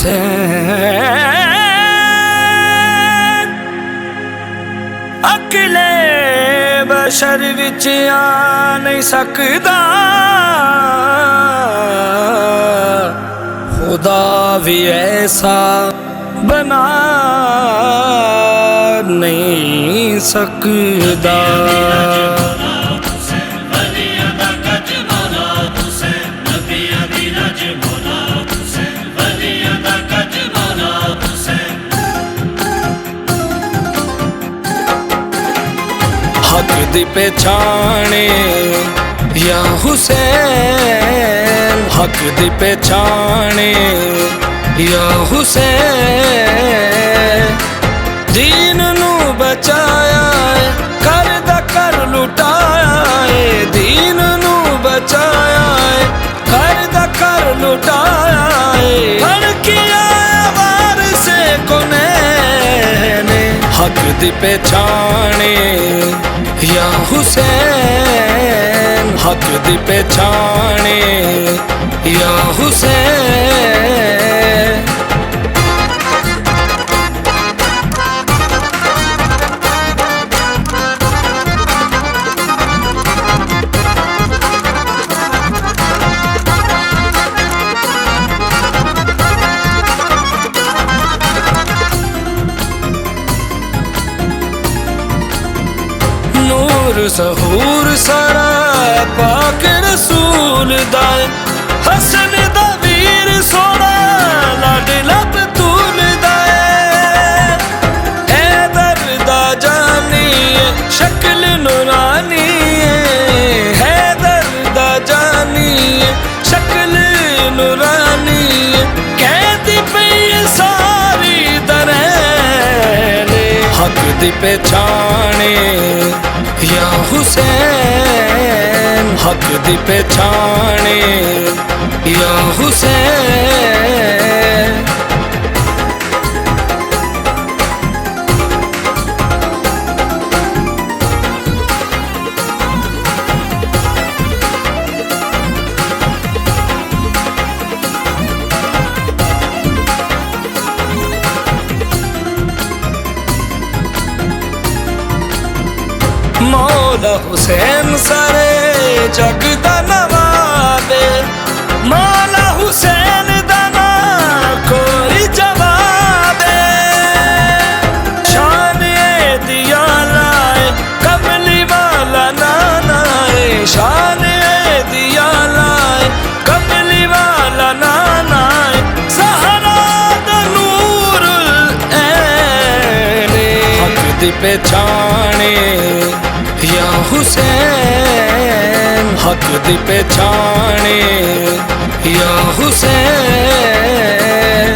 हुसैन अकले बशर विच आ नहीं सकदा, खुदा भी ऐसा बना नहीं सकदा। हक दी पहचाने या हुसैन, हक दी पहचाने या हुसैन, दीन नू बचाया है कर दा कर लुटाया है, दीन नू बचाया है कर दा कर लुटाया है, धड़किया वार से कोने हक दी पहचाने या हुसैन, हक दी पहचाने या हुसैन। नूर सहूर सारा पाक रसूल दा, हसन दा वीर सोना लाडला बतूल दा, हैदर दा जानी शक्ल नूरानी, हैदर दा जानी शक्ल नूरानी, कहती पई सारी दरैन हक दी पहचाने या हुसैन, हक दी पहचाने या हुसैन। मौला हुसैन सारे जग दा नवाबे, मौला हुसैन दा ना कोई जवाब है, शान दिया लाए कमली वाला नाना है, शान दिया लाए कमली वाला नाना है, ज़हरा दा नूरुल ऐन हक दी पहचाने या हुसैन, हक दी पहचाने या हुसैन।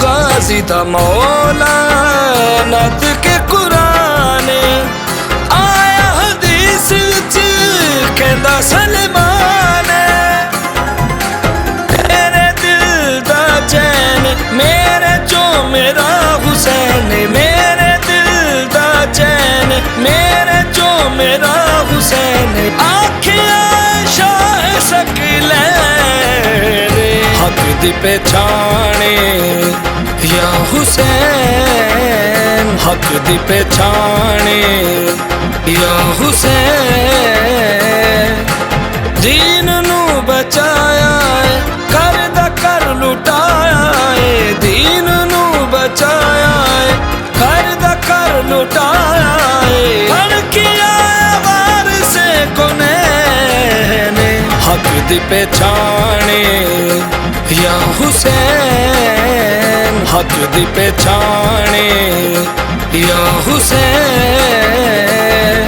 गाजी दा मौला नद के कुरान आया हदीस विच कहंदा सलमान, मेरे दिल दा चैन मेरे चो मेरा हुसैन, मेरे दिल दा चैन मेरे चो मेरा हुसैन, आखिया शाह सकलैन हक दी पहचाने या हुसैन, हक दी पहचाने या हुसैन, दीन नू बचाया है कर दा कर लुटाया है, दीन नू बचाया है कर दा कर लुटाया है, धड़किया वार से कोने हक दी पहचाने या हुसैन, हक दी पहचाने या हुसैन।